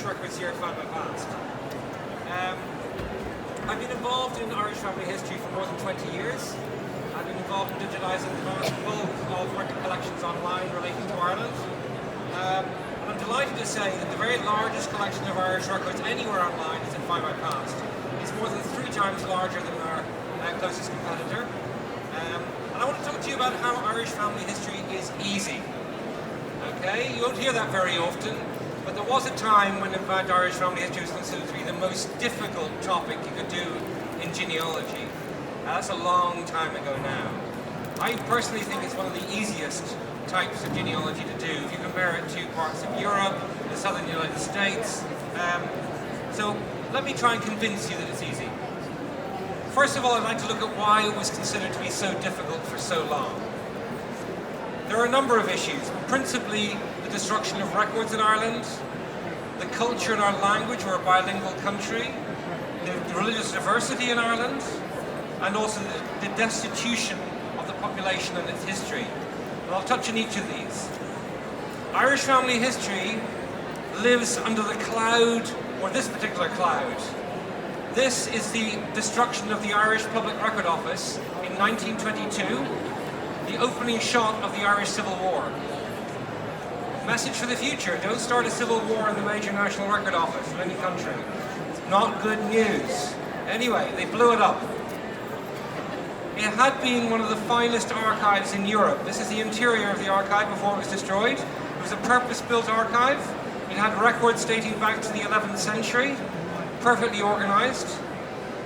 Records here at Findmypast. I've been involved in Irish family history for more than 20 years. I've been involved in digitising the vast bulk of record collections online relating to Ireland. And I'm delighted to say that the very largest collection of Irish records anywhere online is at Findmypast. It's more than 3 times larger than our closest competitor. And I want to talk to you about how Irish family history is easy. Okay, you won't hear that very often, but there was a time when in fact Irish family history was considered to be the most difficult topic you could do in genealogy. That's a long time ago now. I personally think it's one of the easiest types of genealogy to do if you compare it to parts of Europe, the southern United States. So let me try and convince you that it's easy. First of all, I'd like to look at why it was considered to be so difficult for so long. There are a number of issues, principally the destruction of records in Ireland, the culture and our language, we're a bilingual country, the religious diversity in Ireland, and also the destitution of the population and its history. And I'll touch on each of these. Irish family history lives under the cloud, or this particular cloud. This is the destruction of the Irish Public Record Office in 1922, the opening shot of the Irish Civil War. Message for the future: don't start a civil war in the major national record office of any country. It's not good news. Anyway, they blew it up. It had been one of the finest archives in Europe. This is the interior of the archive before it was destroyed. It was a purpose-built archive. It had records dating back to the 11th century, perfectly organized.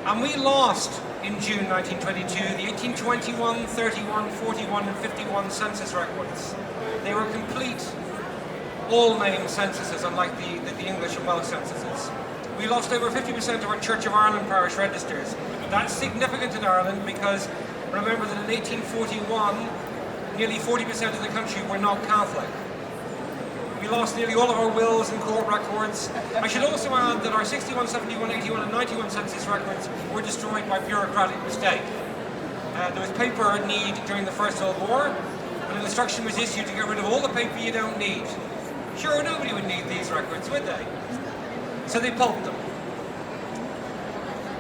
And we lost, in June 1922, the 1821, 31, 41 and 51 census records. They were complete, all-name censuses, unlike the English and Welsh censuses. We lost over 50% of our Church of Ireland parish registers. That's significant in Ireland because remember that in 1841, nearly 40% of the country were not Catholic. We lost nearly all of our wills and court records. I should also add that our 61, 71, 81 and 91 census records were destroyed by bureaucratic mistake. There was paper need during the First World War, and an instruction was issued to get rid of all the paper you don't need. Sure, nobody would need these records, would they? So they pulped them.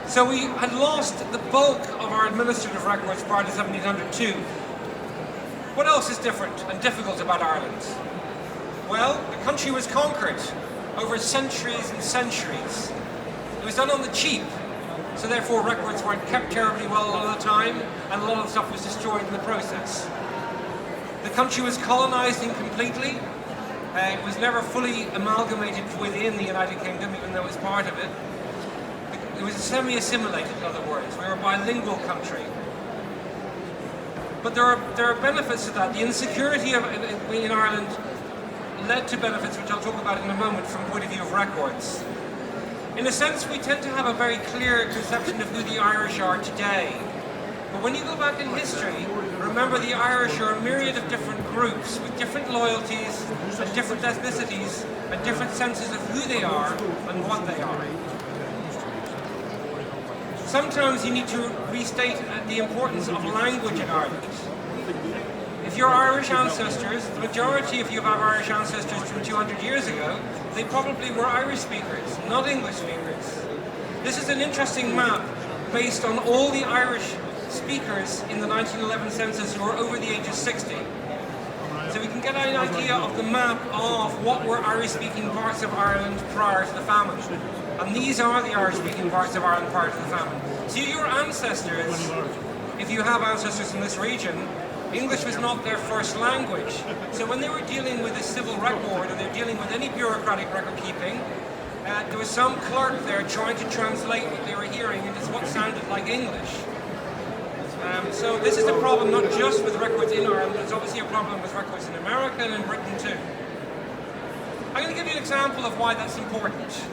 So we had lost the bulk of our administrative records prior to 1702. What else is different and difficult about Ireland? Well, the country was conquered over centuries and centuries. It was done on the cheap, so therefore records weren't kept terribly well a lot of the time, and a lot of stuff was destroyed in the process. The country was colonized incompletely. It was never fully amalgamated within the United Kingdom, even though it was part of it. It was semi-assimilated, in other words. We were a bilingual country. But there are benefits to that. The insecurity in Ireland led to benefits, which I'll talk about in a moment, from the point of view of records. In a sense, we tend to have a very clear conception of who the Irish are today. But when you go back in history, remember the Irish are a myriad of different groups with different loyalties and different ethnicities and different senses of who they are and what they are. Sometimes you need to restate the importance of language in Ireland. If you're Irish ancestors, the majority of you have Irish ancestors from 200 years ago, they probably were Irish speakers, not English speakers. This is an interesting map based on all the Irish speakers in the 1911 census who are over the age of 60. So we can get an idea of the map of what were Irish-speaking parts of Ireland prior to the famine. And these are the Irish-speaking parts of Ireland prior to the famine. So your ancestors, if you have ancestors in this region, English was not their first language. So when they were dealing with a civil record, or they were dealing with any bureaucratic record keeping, there was some clerk there trying to translate what they were hearing into what sounded like English. So this is a problem not just with records in Ireland, but it's obviously a problem with records in America and in Britain too. I'm going to give you an example of why that's important.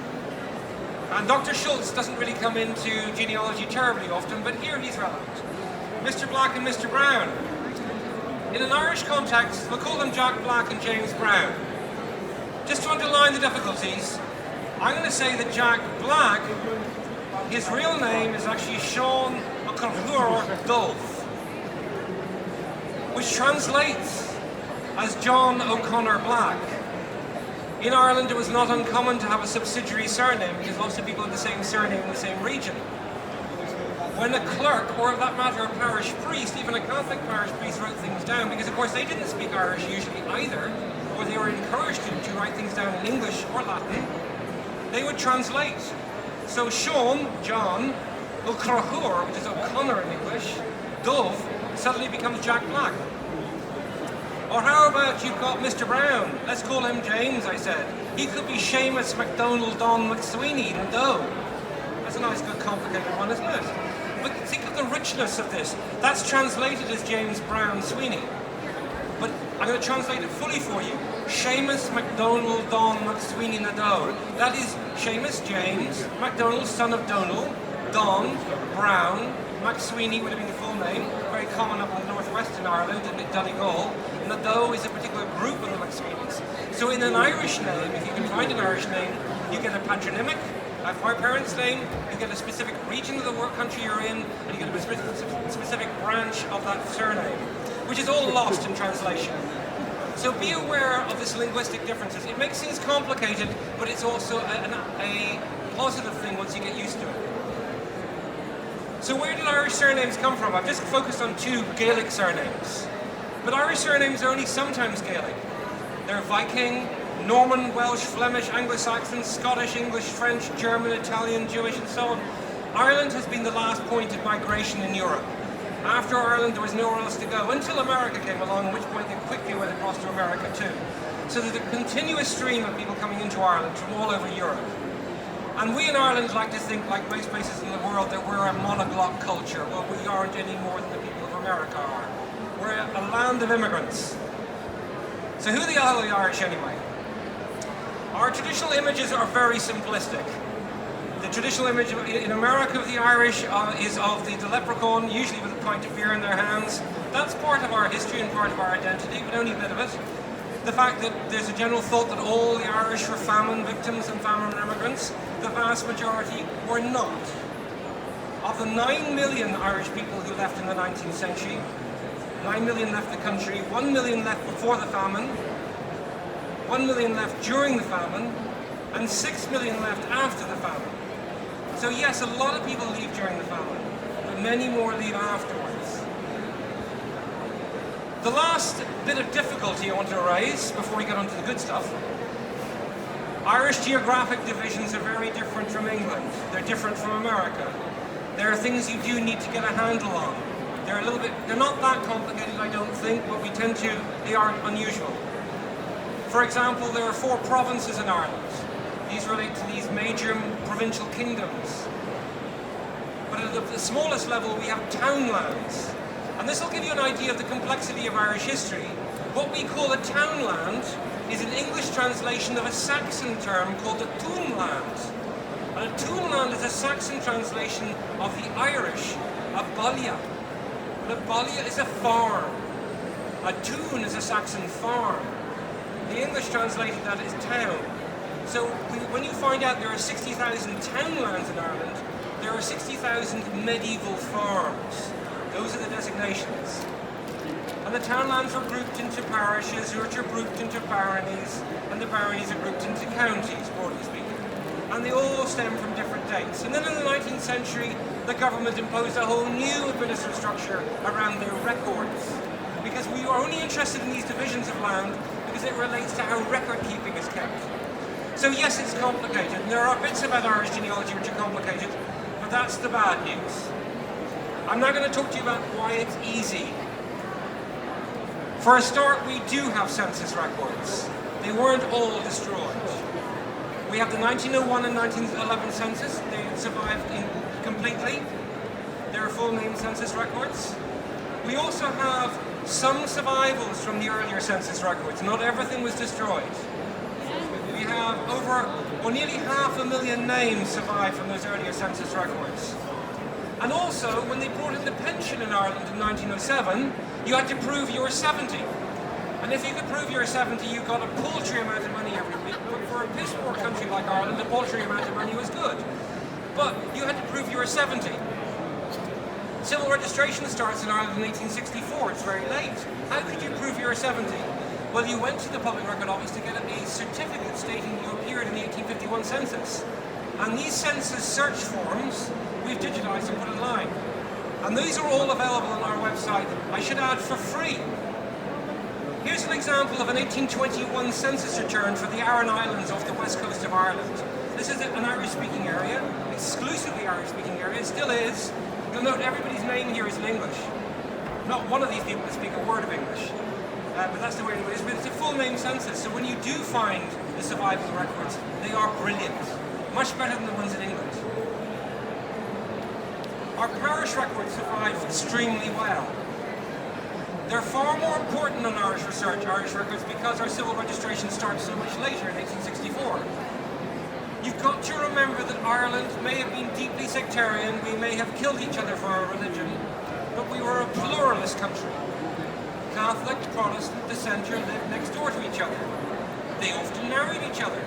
And Dr. Schultz doesn't really come into genealogy terribly often, but here he's relevant. Mr. Black and Mr. Brown. In an Irish context, we'll call them Jack Black and James Brown. Just to underline the difficulties, I'm going to say that Jack Black, his real name is actually Sean O'Connor Dulf, which translates as John O'Connor Black. In Ireland, it was not uncommon to have a subsidiary surname because lots of people had the same surname in the same region. When a clerk, or for that matter a parish priest, even a Catholic parish priest, wrote things down, because of course they didn't speak Irish usually either, or they were encouraged to write things down in English or Latin, they would translate. So Sean, John, O'Crahur, which is O'Connor in English, Dove, suddenly becomes Jack Black. Or how about you've got Mr. Brown? Let's call him James, I said. He could be Seamus MacDonald Don McSweeney, Doe. That's a nice, good, complicated one, isn't it? But think of the richness of this. That's translated as James Brown Sweeney. But I'm going to translate it fully for you. Seamus MacDonald Don McSweeney Nadeau. That is Seamus James, MacDonald, son of Donald, Don, Brown, McSweeney would have been the full name, very common up in northwestern Ireland in Donegal. Nadeau is a particular group of the McSweeneys. So in an Irish name, if you can find an Irish name, you get a patronymic, for a parent's name, you get a specific region of the country you're in, and you get a specific branch of that surname, which is all lost in translation. So be aware of this linguistic differences. It makes things complicated, but it's also a positive thing once you get used to it. So where did Irish surnames come from? I've just focused on two Gaelic surnames. But Irish surnames are only sometimes Gaelic. They're Viking, Norman, Welsh, Flemish, Anglo-Saxon, Scottish, English, French, German, Italian, Jewish, and so on. Ireland has been the last point of migration in Europe. After Ireland, there was nowhere else to go, until America came along, at which point they quickly went across to America too. So there's a continuous stream of people coming into Ireland from all over Europe. And we in Ireland like to think, like most places in the world, that we're a monoglot culture. Well, we aren't any more than the people of America are. We're a land of immigrants. So who the hell are the Irish anyway? Our traditional images are very simplistic. The traditional image in America of the Irish is of the leprechaun, usually with a pint of beer in their hands. That's part of our history and part of our identity, but only a bit of it. The fact that there's a general thought that all the Irish were famine victims and famine immigrants, the vast majority were not. Of the 9 million Irish people who left in the 19th century, 9 million left the country, 1 million left before the famine, 1 million left during the famine, and 6 million left after the famine. So yes, a lot of people leave during the famine, but many more leave afterwards. The last bit of difficulty I want to raise, before we get on to the good stuff, Irish geographic divisions are very different from England. They're different from America. There are things you do need to get a handle on. They're not that complicated, I don't think, but they are unusual. For example, there are 4 provinces in Ireland. These relate to these major provincial kingdoms. But at the smallest level, we have townlands. And this will give you an idea of the complexity of Irish history. What we call a townland is an English translation of a Saxon term called a toonland. And a toonland is a Saxon translation of the Irish, a balia. And a balia is a farm. A toon is a Saxon farm. The English translated that as town. So when you find out there are 60,000 townlands in Ireland, there are 60,000 medieval farms. Those are the designations. And the townlands are grouped into parishes, which are grouped into baronies, and the baronies are grouped into counties, broadly speaking. And they all stem from different dates. And then in the 19th century, the government imposed a whole new administrative structure around their records. Because we are only interested in these divisions of land because it relates to how record keeping is kept. So yes, it's complicated, and there are bits about Irish genealogy which are complicated, but that's the bad news. I'm now going to talk to you about why it's easy. For a start, we do have census records. They weren't all destroyed. We have the 1901 and 1911 census. They survived completely. There are full name census records. We also have some survivals from the earlier census records. Not everything was destroyed. We have nearly 500,000 names survive from those earlier census records. And also, when they brought in the pension in Ireland in 1907, you had to prove you were 70. And if you could prove you were 70, you got a paltry amount of money every week. But for a piss poor country like Ireland, a paltry amount of money was good. But you had to prove you were 70. Civil registration starts in Ireland in 1864. It's very late. How could you prove you were 70? Well, you went to the public record office to get a certificate stating 1951 census. And these census search forms, we've digitized and put online. And these are all available on our website, I should add, for free. Here's an example of an 1821 census return for the Aran Islands off the west coast of Ireland. This is an Irish-speaking area, exclusively Irish-speaking area, it still is. You'll note everybody's name here is in English. Not one of these people can speak a word of English, but that's the way it is. But it's a full name census, so when you do find the survival records, they are brilliant. Much better than the ones in England. Our parish records survive extremely well. They're far more important than Irish records, because our civil registration starts so much later in 1864. You've got to remember that Ireland may have been deeply sectarian, we may have killed each other for our religion, but we were a pluralist country. Catholic, Protestant, dissenter lived next door to each other. They often married each other.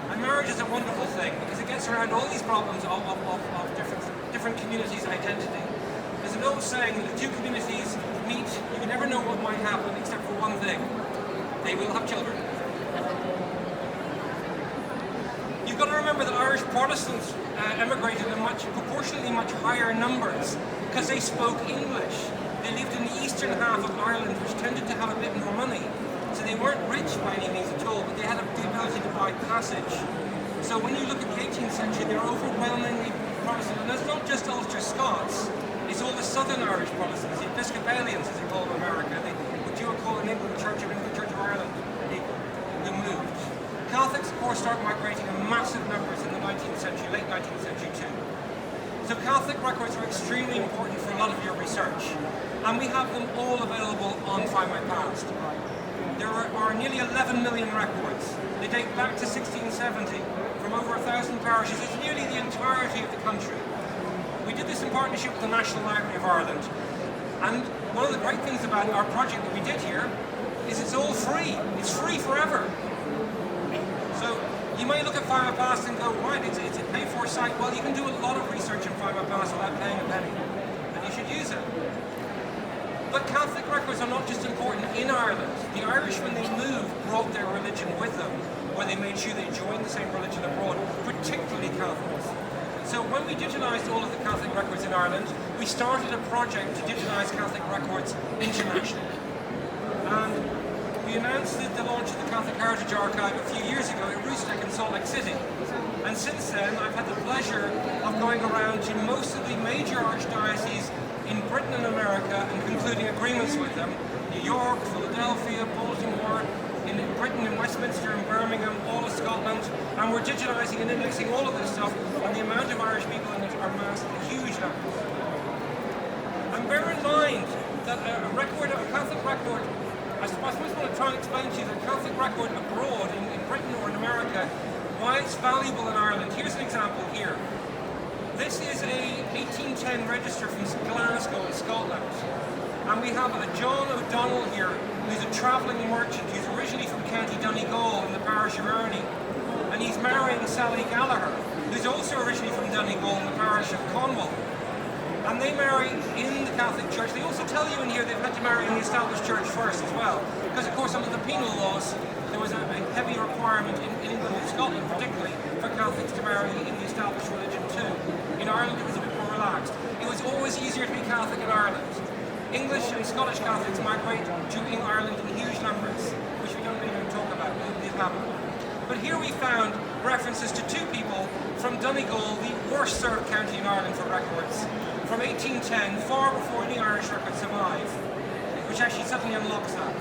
And marriage is a wonderful thing, because it gets around all these problems of different communities' identity. There's an old saying that if two communities meet, you can never know what might happen except for one thing. They will have children. You've got to remember that Irish Protestants emigrated in proportionately much higher numbers because they spoke English. They lived in the eastern half of Ireland, which tended to have a bit more money. So they weren't rich by any means at all, but they had the ability to buy passage. So when you look at the 18th century, they're overwhelmingly Protestant. And it's not just Ulster Scots, it's all the Southern Irish Protestants, the Episcopalians, as they call them in America, what you would call in England the Church of England, the Church of Ireland people who moved. Catholics, of course, start migrating in massive numbers in the 19th century, late 19th century too. So Catholic records are extremely important for a lot of your research. And we have them all available on Findmypast. There are nearly 11 million records. They date back to 1670 from over 1,000 parishes. It's nearly the entirety of the country. We did this in partnership with the National Library of Ireland. And one of the great things about our project that we did here is it's all free. It's free forever. So you may look at Findmypast and go, right, it's a pay-for site. Well, you can do a lot of research in Findmypast without paying a penny. And you should use it. But Catholic records are not just important in Ireland. The Irish, when they moved, brought their religion with them, or they made sure they joined the same religion abroad, particularly Catholics. So when we digitized all of the Catholic records in Ireland, we started a project to digitize Catholic records internationally. And we announced the launch of the Catholic Heritage Archive a few years ago at RootsTech in Salt Lake City. And since then, I've had the pleasure of going around to most of the major archdioceses in Britain and America and concluding agreements with them. New York, Philadelphia, Baltimore, in Britain, in Westminster, in Birmingham, all of Scotland, and we're digitizing and indexing all of this stuff, and the amount of Irish people in it are massive, huge numbers. And bear in mind that a Catholic record, I suppose I want to try and explain to you that a Catholic record abroad, in Britain or in America, why it's valuable in Ireland. Here's an example here. This is a 1810 register from Glasgow in Scotland. And we have a John O'Donnell here, who's a travelling merchant who's originally from County Donegal in the parish of Ernie. And he's marrying Sally Gallagher, who's also originally from Donegal in the parish of Cornwall. And they marry in the Catholic Church. They also tell you in here they've had to marry in the established church first as well. Because of course under the penal laws, there was a heavy requirement in England and Scotland particularly for Catholics to marry in the established religion too. In Ireland it was a bit more relaxed. It was always easier to be Catholic in Ireland. English and Scottish Catholics migrate to Ireland in huge numbers, which we don't really talk about, but it happened. But here we found references to two people from Donegal, the worst served county in Ireland for records, from 1810, far before any Irish records survive, which actually suddenly unlocks that.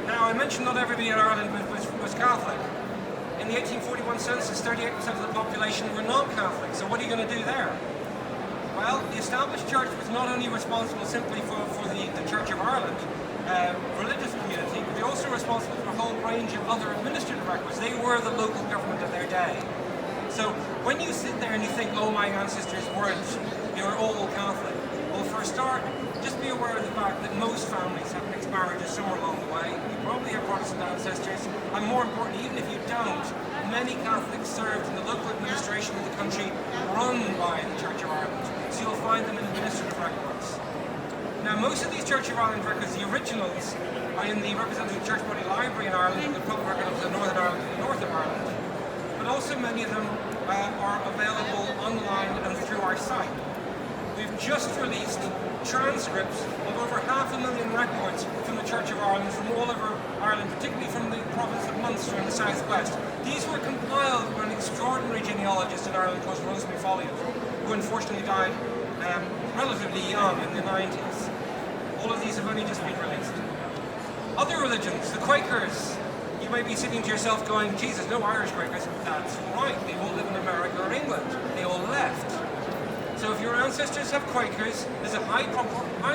Now, I mentioned not everybody in Ireland was Catholic. In the 1841 census, 38% of the population were not Catholic, so what are you going to do there? Well, the established church was not only responsible simply for the Church of Ireland, religious community, but they're also responsible for a whole range of other administrative records. They were the local government of their day. So when you sit there and you think, oh, my ancestors weren't, they were all Catholic. Well, for a start, just be aware of the fact that most families have mixed marriages somewhere along the way. You probably have Protestant ancestors, and more importantly, even if you don't, many Catholics served in the local administration of the country run by the Church of Ireland. So you'll find them in administrative records. Now, most of these Church of Ireland records, the originals, in the representative church body library in Ireland, and the public record of the Northern Ireland and the North of Ireland, but also many of them are available online and through our site. We've just released transcripts of over 500,000 records from the Church of Ireland, from all over Ireland, particularly from the province of Munster in the southwest. These were compiled by an extraordinary genealogist in Ireland called Rosemary Folliot, who unfortunately died relatively young in the 90s. All of these have only just been released. Other religions, the Quakers. You may be sitting to yourself going, Jesus, no Irish Quakers. That's right, they all live in America or England. They all left. So if your ancestors have Quakers, there's a high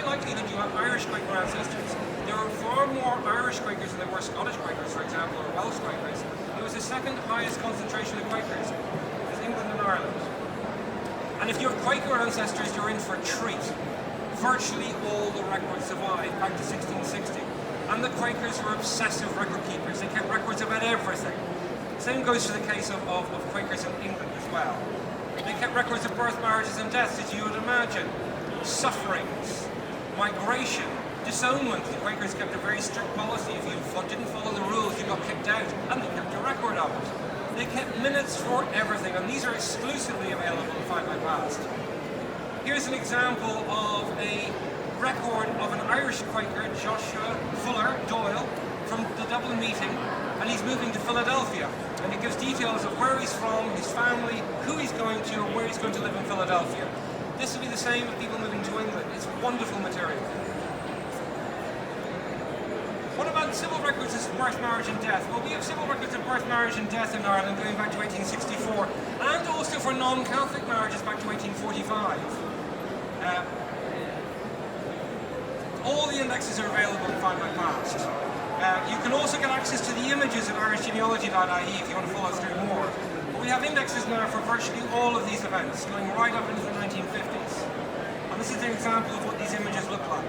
likelihood you have Irish Quaker ancestors. There are far more Irish Quakers than there were Scottish Quakers, for example, or Welsh Quakers. It was the second highest concentration of Quakers, was England and Ireland. And if you have Quaker ancestors, you're in for a treat. Virtually all the records survive, back to 1660. And the Quakers were obsessive record keepers. They kept records about everything. Same goes for the case of Quakers in England as well. They kept records of birth, marriages and deaths, as you would imagine. Sufferings, migration, disownment. The Quakers kept a very strict policy. If you didn't follow the rules, you got kicked out, and they kept a record of it. They kept minutes for everything, and these are exclusively available in Findmypast. Here's an example of a record of an Irish Quaker, Joshua Fuller Doyle, from the Dublin meeting, and he's moving to Philadelphia. And it gives details of where he's from, his family, who he's going to, and where he's going to live in Philadelphia. This will be the same with people moving to England. It's wonderful material. What about civil records of birth, marriage and death? Well, we have civil records of birth, marriage and death in Ireland going back to 1864, and also for non-Catholic marriages back to 1845. All the indexes are available in Findmypast. You can also get access to the images at irishgenealogy.ie if you want to follow through more. But we have indexes now for virtually all of these events, going right up into the 1950s. And this is an example of what these images look like.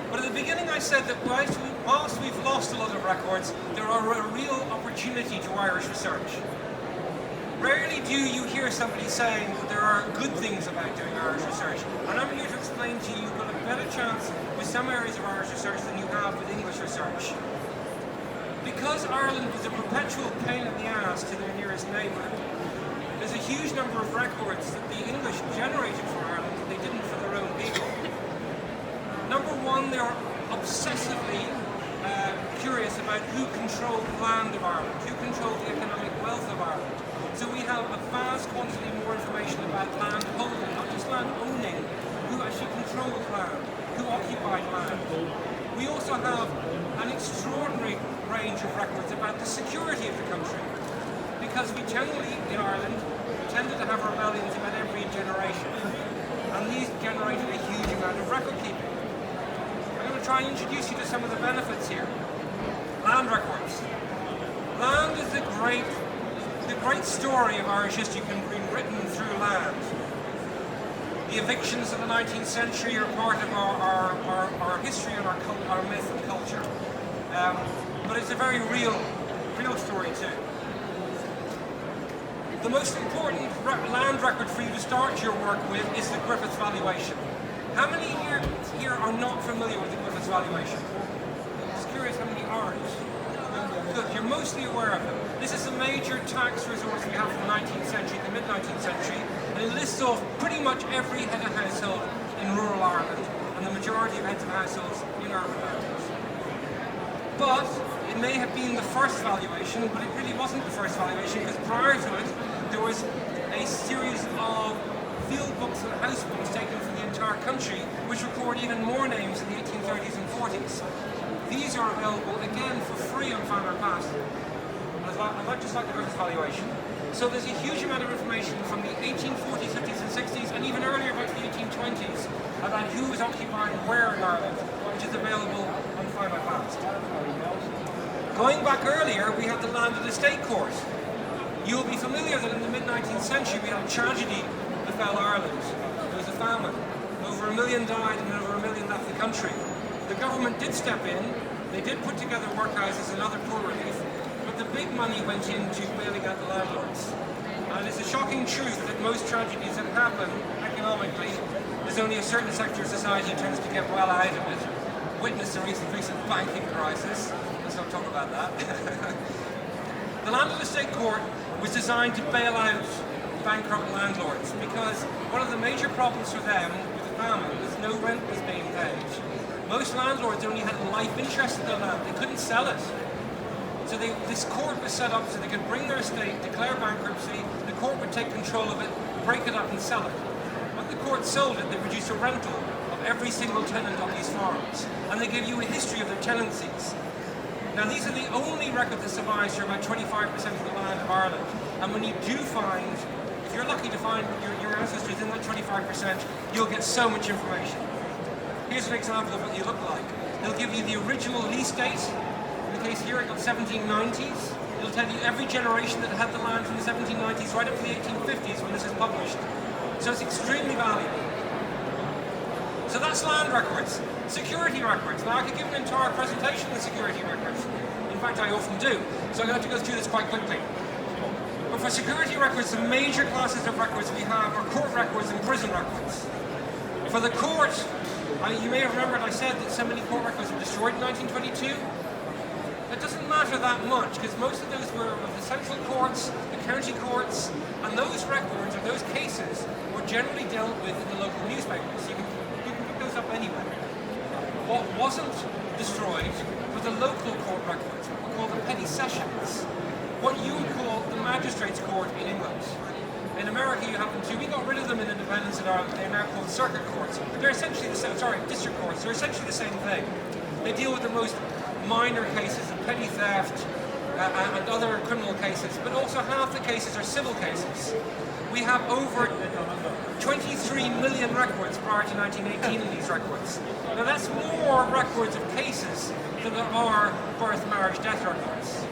But at the beginning I said that whilst we've lost a lot of records, there are a real opportunity to Irish research. Rarely do you hear somebody saying that there are good things about doing Irish research. And I'm here to explain to you you've got a better chance with some areas of Irish research than you have with English research. Because Ireland was a perpetual pain in the ass to their nearest neighbour, there's a huge number of records that the English generated for Ireland that they didn't for their own people. Number one, they're obsessively curious about who controlled the land of Ireland, who controlled the economic wealth of Ireland. So we have a vast quantity more information about land holding, not just land owning, who actually controlled land, who occupied land. We also have an extraordinary range of records about the security of the country, because we generally, in Ireland, tended to have rebellions about every generation, and these generated a huge amount of record keeping. I'm going to try and introduce you to some of the benefits here. Land records. Land is the great story of Irish history can be written through land. The evictions of the 19th century are part of our history and our myth and culture. But it's a very real story too. The most important land record for you to start your work with is the Griffiths valuation. How many here are not familiar with the Griffiths valuation? Just curious how many aren't. Good, you're mostly aware of it. This is a major tax resource we have from the 19th century, the mid-19th century, and it lists off pretty much every head of household in rural Ireland, and the majority of heads of households in urban areas. But it may have been the first valuation, but it really wasn't the first valuation, because prior to it, there was a series of field books and house books taken from the entire country, which record even more names in the 1830s and 40s. These are available, again, for free on Findmypast. Just like the Griffiths valuation. So there's a huge amount of information from the 1840s, 50s and 60s, and even earlier back to the 1820s, about who was occupying where in Ireland, which is available on Findmypast. Going back earlier, we had the Land and Estate Court. You'll be familiar that in the mid-19th century we had a tragedy that befell Ireland. There was a famine. Over 1 million died and over 1 million left the country. The government did step in. They did put together workhouses and other poor relief, but the big money went into bailing out the landlords. And it's a shocking truth that most tragedies that happen economically, there's only a certain sector of society who tends to get well out of it. witnessed a recent banking crisis. Let's not talk about that. The Landed Estate Court was designed to bail out bankrupt landlords because one of the major problems for them with the famine was no rent was being paid. Most landlords only had a life interest in their land. They couldn't sell it. So this court was set up so they could bring their estate, declare bankruptcy, the court would take control of it, break it up and sell it. When the court sold it, they produced a rental of every single tenant on these farms. And they give you a history of their tenancies. Now these are the only records that survive for about 25% of the land of Ireland. And when you do find, if you're lucky to find your ancestors in that 25%, you'll get so much information. Here's an example of what you look like. They'll give you the original lease date. In the case here, I got 1790s. It'll tell you every generation that had the land from the 1790s right up to the 1850s when this is published. So it's extremely valuable. So that's land records. Security records. Now I could give an entire presentation on security records. In fact, I often do. So I'm going to have to go through this quite quickly. But for security records, the major classes of records we have are court records and prison records. For the court, you may have remembered I said that so many court records were destroyed in 1922. It doesn't matter that much because most of those were with the central courts, the county courts, and those records or those cases were generally dealt with in the local newspapers. You can pick those up anywhere. What wasn't destroyed were the local court records, what we call the petty sessions, what you would call the magistrates' court in England. In America you have them too. We got rid of them in independence in Ireland. They're now called circuit courts. They're essentially the same, district courts. They're essentially the same thing. They deal with the most minor cases of petty theft and other criminal cases, but also half the cases are civil cases. We have over 23 million records prior to 1918 in these records. Now that's more records of cases than there are birth, marriage, death records.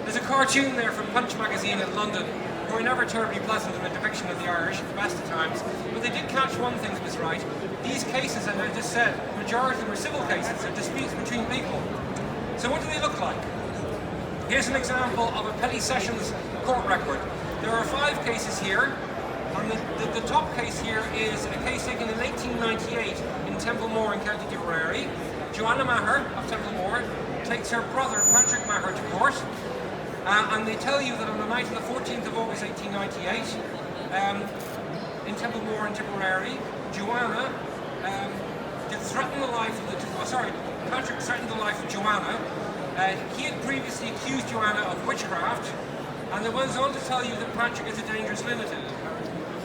There's a cartoon there from Punch magazine in London, who are never terribly pleasant in the depiction of the Irish at the best of times, but they did catch one thing that was right. These cases, as I just said, the majority of them are civil cases, they're disputes between people. So what do they look like? Here's an example of a petty sessions court record. There are 5 cases here, and the top case here is a case taken in 1898 in Templemore in County Tipperary. Joanna Maher of Templemore takes her brother Patrick Maher to court. And they tell you that on the night of the 14th of August 1898, in Templemore in Tipperary, Joanna Patrick threatened the life of Joanna. He had previously accused Joanna of witchcraft, and it goes on to tell you that Patrick is a dangerous lunatic.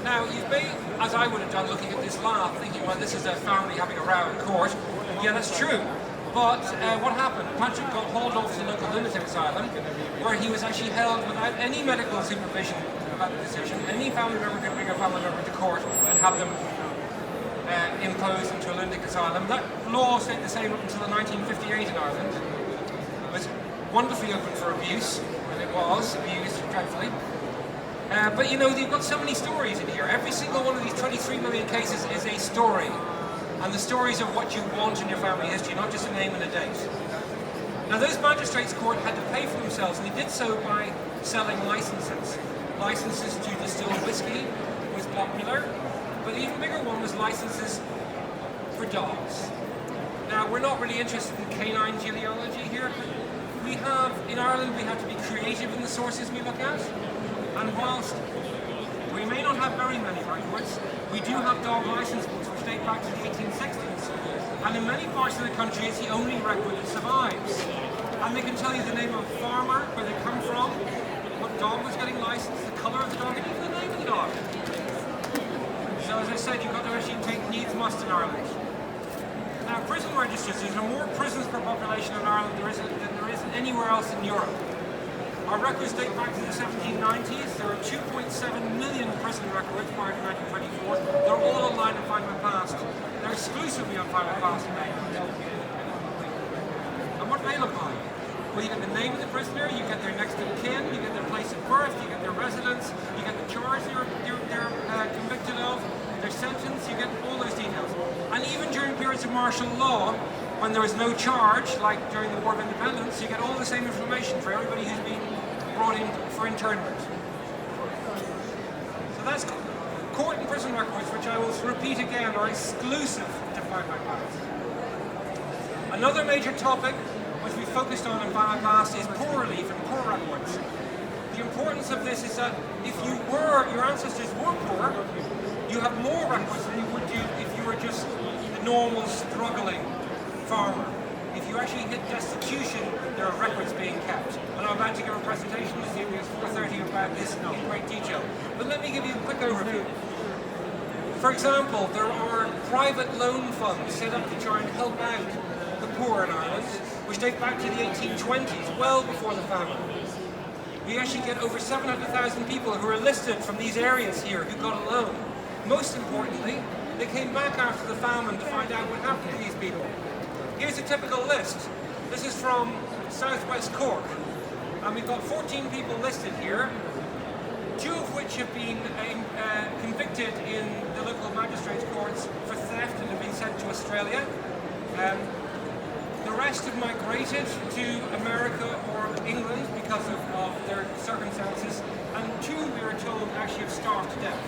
Now, you may, as I would have done looking at this laugh, thinking, well, this is a family having a row in court. Yeah, that's true. But what happened? Patrick got hauled off to the local lunatic asylum, where he was actually held without any medical supervision about the decision. Any family member could bring a family member to court and have them imposed into a lunatic asylum. That law stayed the same up until 1958 in Ireland. It was wonderfully open for abuse, and it was abused dreadfully. But you know, you've got so many stories in here. Every single one of these 23 million cases is a story. And the stories of what you want in your family history, not just a name and a date. Now those magistrates' court had to pay for themselves, and they did so by selling licenses. Licenses to distill whiskey was popular, but the even bigger one was licenses for dogs. Now we're not really interested in canine genealogy here, but we have, in Ireland, we have to be creative in the sources we look at. And whilst we may not have very many records, we do have dog license books which date back to the 1860s. And in many parts of the country, it's the only record that survives. And they can tell you the name of a farmer, where they come from, what dog was getting licensed, the colour of the dog, and even the name of the dog. So as I said, you've got to actually take needs must in Ireland. Now, prison registers, there's more prisons per population in Ireland than there is anywhere else in Europe. Our records date back to the 1790s. There are 2.7 million prison records prior to 1924. They're all online on Findmypast. They're exclusively on Findmypast now. And what do they look like? Well, you get the name of the prisoner, you get their next of kin, you get their place of birth, you get their residence, you get the charge they're convicted of, their sentence, you get all those details. And even during periods of martial law, when there was no charge, like during the War of Independence, you get all the same information for everybody who's been brought in for internment. So that's court and prison records, which I will repeat again, are exclusive to Findmypast. Another major topic which we focused on in Findmypast is poor relief and poor records. The importance of this is that if your ancestors were poor, you have more records than you would do if you were just the normal struggling farmer. If you actually hit destitution, there are records being kept. And I'm about to give a presentation this evening at 4:30 about this in great detail. But let me give you a quick overview. For example, there are private loan funds set up to try and help out the poor in Ireland, which date back to the 1820s, well before the famine. We actually get over 700,000 people who are listed from these areas here who got a loan. Most importantly, they came back after the famine to find out what happened to these people. Here's a typical list. This is from southwest Cork, and we've got 14 people listed here, 2 of which have been convicted in the local magistrates' courts for theft and have been sent to Australia. The rest have migrated to America or England because of their circumstances, and 2, we are told, actually have starved to death.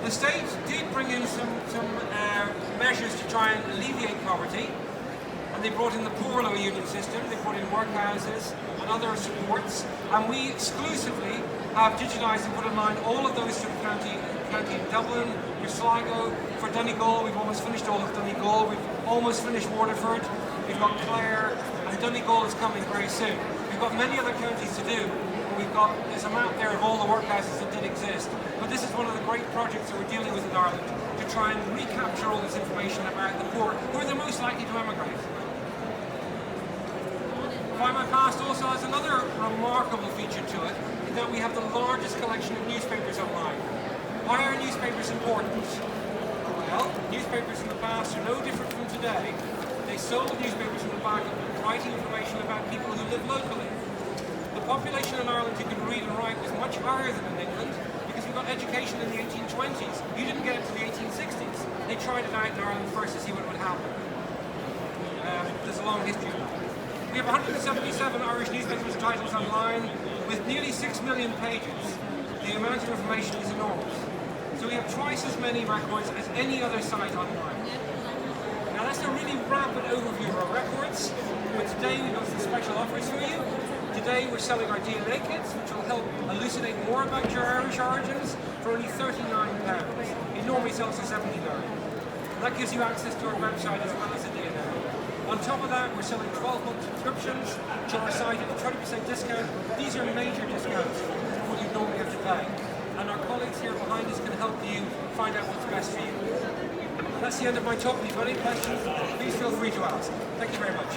The state did bring in some measures to try and alleviate poverty, and they brought in the poor law union system, they brought in workhouses and other supports, and we exclusively have digitised and put online all of those for the county in Dublin, for Sligo, for Donegal. We've almost finished all of Donegal, we've almost finished Waterford, we've got Clare, and Donegal is coming very soon. We've got many other counties to do. There's a map there of all the workhouses that did exist. But this is one of the great projects that we're dealing with in Ireland, to try and recapture all this information about the poor, who are the most likely to emigrate. Findmypast also has another remarkable feature to it, in that we have the largest collection of newspapers online. Why are newspapers important? Well, newspapers in the past are no different from today. They sold newspapers in the back of them, writing information about people who live locally. The population in Ireland who could read and write was much higher than in England, because we got education in the 1820s. You didn't get it to the 1860s. They tried it out in Ireland first to see what would happen. There's a long history of that. We have 177 Irish newspapers titles online with nearly 6 million pages. The amount of information is enormous. So we have twice as many records as any other site online. Now that's a really rapid overview of our records, but today we've got some special offers for you. Today we're selling our DNA kits, which will help elucidate more about your Irish origins for only £39. It normally sells for £79. That gives you access to our website as well as the DNA. On top of that, we're selling 12-month subscriptions to our site at a 20% discount. These are major discounts for what you normally have to pay. And our colleagues here behind us can help you find out what's best for you. That's the end of my talk. If you've got any questions, please feel free to ask. Thank you very much.